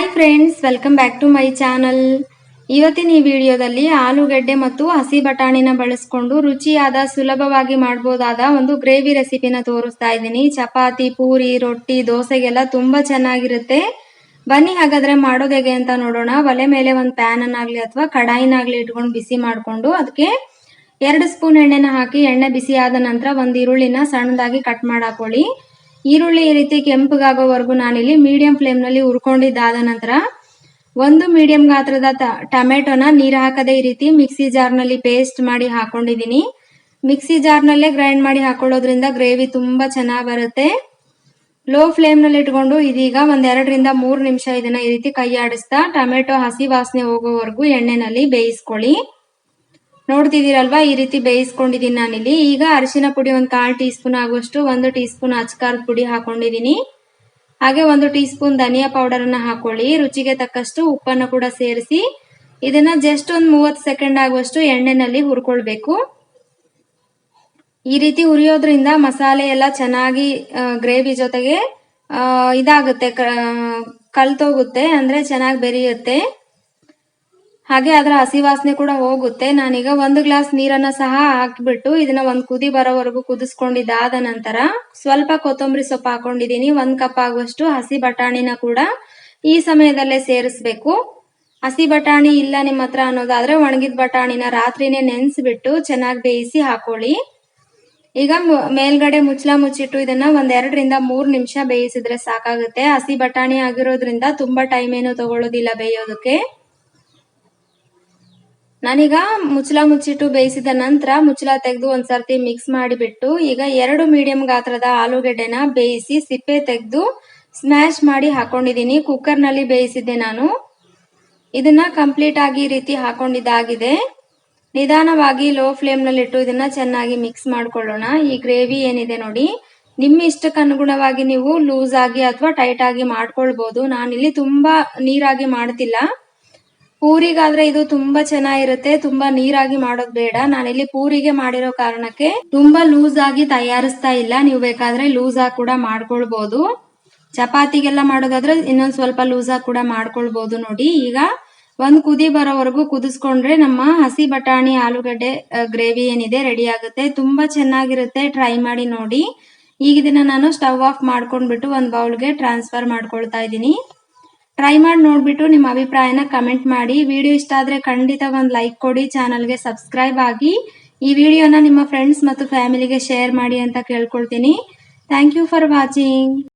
Hi friends, welcome back to my channel. ಇವತ್ತಿನ ಈ ವಿಡಿಯೋದಲ್ಲಿ ಆಲೂಗಡ್ಡೆ ಮತ್ತು ಹಸಿ ಬಟಾಣಿನ ಬಳಸ್ಕೊಂಡು ರುಚಿಯಾದ ಸುಲಭವಾಗಿ ಮಾಡಬಹುದಾದ ಒಂದು ಗ್ರೇವಿ ರೆಸಿಪಿನ ತೋರಿಸ್ತಾ ಇದ್ದೀನಿ. ಚಪಾತಿ, ಪೂರಿ, ರೊಟ್ಟಿ, ದೋಸೆಗೆಲ್ಲ ತುಂಬಾ ಚೆನ್ನಾಗಿರುತ್ತೆ. ಬನ್ನಿ ಹಾಗಾದ್ರೆ ಮಾಡೋದು ಹೇಗೆ ಅಂತ ನೋಡೋಣ. ಒಲೆ ಮೇಲೆ ಒಂದು ಪ್ಯಾನ್ ಅನ್ನಾಗ್ಲಿ ಅಥವಾ ಕಡಾಯಿನಾಗ್ಲಿ ಇಟ್ಕೊಂಡು ಬಿಸಿ ಮಾಡಿಕೊಂಡು ಅದಕ್ಕೆ 2 ಸ್ಪೂನ್ ಎಣ್ಣೆನ ಹಾಕಿ ಎಣ್ಣೆ ಬಿಸಿ ಆದ ನಂತರ ಒಂದು ಈರುಳ್ಳಿನ ಸಣ್ಣದಾಗಿ ಕಟ್ ಮಾಡಿ ಹಾಕೊಳ್ಳಿ. ಈರುಳ್ಳಿ ಈ ರೀತಿ ಕೆಂಪಗಾಗೋವರೆಗೂ ನಾನಿಲ್ಲಿ ಮೀಡಿಯಂ ಫ್ಲೇಮ್ ನಲ್ಲಿ ಹುರ್ಕೊಂಡಿದ್ದಾದ ನಂತರ ಒಂದು ಮೀಡಿಯಂ ಗಾತ್ರದ ಟೊಮೆಟೊನ ನೀರು ಹಾಕದೆ ಈ ರೀತಿ ಮಿಕ್ಸಿ ಜಾರ್ ನಲ್ಲಿ ಪೇಸ್ಟ್ ಮಾಡಿ ಹಾಕೊಂಡಿದ್ದೀನಿ. ಮಿಕ್ಸಿ ಜಾರ್ ನಲ್ಲೇ ಗ್ರೈಂಡ್ ಮಾಡಿ ಹಾಕೊಳ್ಳೋದ್ರಿಂದ ಗ್ರೇವಿ ತುಂಬಾ ಚೆನ್ನಾಗಿ ಬರುತ್ತೆ. ಲೋ ಫ್ಲೇಮ್ ನಲ್ಲಿ ಇಟ್ಕೊಂಡು ಇದೀಗ ಒಂದ್ 2 ರಿಂದ 3 ನಿಮಿಷ ಇದನ್ನ ಈ ರೀತಿ ಕೈ ಆಡಿಸ್ತಾ ಟೊಮೆಟೊ ಹಸಿ ವಾಸನೆ ಹೋಗೋವರೆಗೂ ಎಣ್ಣೆನಲ್ಲಿ ಬೇಯಿಸ್ಕೊಳ್ಳಿ. ನೋಡ್ತಿದ್ದೀರಲ್ವಾ, ಈ ರೀತಿ ಬೇಯಿಸ್ಕೊಂಡಿದ್ದೀನಿ ನಾನಿಲ್ಲಿ. ಈಗ ಅರಿಶಿನ ಪುಡಿ 1/4 ಟೀ ಸ್ಪೂನ್ ಆಗುವಷ್ಟು, 1 ಟೀ ಸ್ಪೂನ್ ಅಚ್ಕಾರದ ಪುಡಿ ಹಾಕೊಂಡಿದ್ದೀನಿ. ಹಾಗೆ 1 ಟೀ ಸ್ಪೂನ್ ಧನಿಯಾ ಪೌಡರ್ ಅನ್ನ ಹಾಕೊಳ್ಳಿ. ರುಚಿಗೆ ತಕ್ಕಷ್ಟು ಉಪ್ಪನ್ನು ಕೂಡ ಸೇರಿಸಿ ಇದನ್ನ ಜಸ್ಟ್ ಒಂದು 30 ಸೆಕೆಂಡ್ ಆಗುವಷ್ಟು ಎಣ್ಣೆನಲ್ಲಿ ಹುರ್ಕೊಳ್ಬೇಕು. ಈ ರೀತಿ ಹುರಿಯೋದ್ರಿಂದ ಮಸಾಲೆ ಎಲ್ಲ ಚೆನ್ನಾಗಿ ಗ್ರೇವಿ ಜೊತೆಗೆ ಇದಾಗುತ್ತೆ, ಕಲ್ತೋಗುತ್ತೆ, ಅಂದ್ರೆ ಚೆನ್ನಾಗಿ ಬೆರೆಯುತ್ತೆ. ಹಾಗೆ ಅದರ ಹಸಿ ವಾಸನೆ ಕೂಡ ಹೋಗುತ್ತೆ. ನಾನೀಗ 1 ಗ್ಲಾಸ್ ನೀರನ್ನ ಸಹ ಹಾಕಿಬಿಟ್ಟು ಇದನ್ನ ಒಂದು ಕುದಿ ಬರೋವರೆಗೂ ಕುದಿಸ್ಕೊಂಡಿದ್ದಾದ ನಂತರ ಸ್ವಲ್ಪ ಕೊತ್ತಂಬರಿ ಸೊಪ್ಪು ಹಾಕೊಂಡಿದ್ದೀನಿ. 1 ಕಪ್ ಆಗುವಷ್ಟು ಹಸಿ ಬಟಾಣಿನ ಕೂಡ ಈ ಸಮಯದಲ್ಲೇ ಸೇರಿಸ್ಬೇಕು. ಹಸಿ ಬಟಾಣಿ ಇಲ್ಲ ನಿಮ್ಮ ಹತ್ರ ಅನ್ನೋದಾದ್ರೆ ಒಣಗಿದ ಬಟಾಣಿನ ರಾತ್ರಿನೇ ನೆನೆಸಿಬಿಟ್ಟು ಚೆನ್ನಾಗಿ ಬೇಯಿಸಿ ಹಾಕೊಳ್ಳಿ. ಈಗ ಮೇಲ್ಗಡೆ ಮುಚ್ಚಳ ಮುಚ್ಚಿಟ್ಟು ಇದನ್ನ 2 ರಿಂದ 3 ನಿಮಿಷ ಬೇಯಿಸಿದ್ರೆ ಸಾಕಾಗುತ್ತೆ. ಹಸಿ ಬಟಾಣಿ ಆಗಿರೋದ್ರಿಂದ ತುಂಬಾ ಟೈಮ್ ಏನು ತಗೊಳ್ಳೋದಿಲ್ಲ ಬೇಯೋದಕ್ಕೆ. ನಾನೀಗ ಮುಚ್ಚಳ ಮುಚ್ಚಿಟ್ಟು ಬೇಯಿಸಿದ ನಂತರ ಮುಚ್ಚಳ ತೆಗೆದು ಒಂದ್ಸರ್ತಿ ಮಿಕ್ಸ್ ಮಾಡಿಬಿಟ್ಟು ಈಗ 2 ಮೀಡಿಯಂ ಗಾತ್ರದ ಆಲೂಗಡ್ಡೆನ ಬೇಯಿಸಿ ಸಿಪ್ಪೆ ತೆಗೆದು ಸ್ಮ್ಯಾಶ್ ಮಾಡಿ ಹಾಕೊಂಡಿದ್ದೀನಿ. ಕುಕ್ಕರ್ ನಲ್ಲಿ ಬೇಯಿಸಿದ್ದೆ ನಾನು. ಇದನ್ನ ಕಂಪ್ಲೀಟ್ ಆಗಿ ಈ ರೀತಿ ಹಾಕೊಂಡಿದ್ದಾಗಿದೆ. ನಿಧಾನವಾಗಿ ಲೋ ಫ್ಲೇಮ್ ನಲ್ಲಿ ಇಟ್ಟು ಇದನ್ನ ಚೆನ್ನಾಗಿ ಮಿಕ್ಸ್ ಮಾಡ್ಕೊಳ್ಳೋಣ. ಈ ಗ್ರೇವಿ ಏನಿದೆ ನೋಡಿ, ನಿಮ್ಮ ಇಷ್ಟಕ್ಕೆ ಅನುಗುಣವಾಗಿ ನೀವು ಲೂಸ್ ಆಗಿ ಅಥವಾ ಟೈಟ್ ಆಗಿ ಮಾಡ್ಕೊಳ್ಬಹುದು. ನಾನಿಲ್ಲಿ ತುಂಬಾ ನೀರಾಗಿ ಮಾಡ್ತಿಲ್ಲ. ಪೂರಿಗಾದ್ರೆ ಇದು ತುಂಬಾ ಚೆನ್ನಾಗಿರುತ್ತೆ, ತುಂಬಾ ನೀರಾಗಿ ಮಾಡೋದು ಬೇಡ. ನಾನಿಲ್ಲಿ ಪೂರಿಗೆ ಮಾಡಿರೋ ಕಾರಣಕ್ಕೆ ತುಂಬಾ ಲೂಸ್ ಆಗಿ ತಯಾರಿಸ್ತಾ ಇಲ್ಲ. ನೀವು ಬೇಕಾದ್ರೆ ಲೂಸ್ ಆಗಿ ಕೂಡ ಮಾಡ್ಕೊಳ್ಬಹುದು. ಚಪಾತಿಗೆಲ್ಲ ಮಾಡೋದಾದ್ರೆ ಇನ್ನೊಂದ್ ಸ್ವಲ್ಪ ಲೂಸ್ ಆಗಿ ಕೂಡ ಮಾಡ್ಕೊಳ್ಬಹುದು. ನೋಡಿ, ಈಗ ಒಂದ್ ಕುದಿ ಬರೋವರೆಗೂ ಕುದಿಸ್ಕೊಂಡ್ರೆ ನಮ್ಮ ಹಸಿ ಬಟಾಣಿ ಆಲೂಗಡ್ಡೆ ಗ್ರೇವಿ ಏನಿದೆ ರೆಡಿ ಆಗುತ್ತೆ. ತುಂಬಾ ಚೆನ್ನಾಗಿರುತ್ತೆ, ಟ್ರೈ ಮಾಡಿ ನೋಡಿ. ಈಗ ಇದನ್ನ ನಾನು ಸ್ಟವ್ ಆಫ್ ಮಾಡ್ಕೊಂಡ್ಬಿಟ್ಟು ಒಂದು ಬೌಲ್ಗೆ ಟ್ರಾನ್ಸ್ಫರ್ ಮಾಡ್ಕೊಳ್ತಾ ಇದ್ದೀನಿ. ಟ್ರೈ ಮಾಡಿ ನೋಡ್ಬಿಟ್ಟು ನಿಮ್ಮ ಅಭಿಪ್ರಾಯನ ಕಮೆಂಟ್ ಮಾಡಿ. ವಿಡಿಯೋ ಇಷ್ಟ ಆದ್ರೆ ಖಂಡಿತ ಒಂದು ಲೈಕ್ ಕೊಡಿ, ಚಾನಲ್ಗೆ ಸಬ್ಸ್ಕ್ರೈಬ್ ಆಗಿ ಈ ವಿಡಿಯೋನ ನಿಮ್ಮ ಫ್ರೆಂಡ್ಸ್ ಮತ್ತು ಫ್ಯಾಮಿಲಿಗೆ ಶೇರ್ ಮಾಡಿ ಅಂತ ಕೇಳ್ಕೊಳ್ತೀನಿ. Thank you for watching.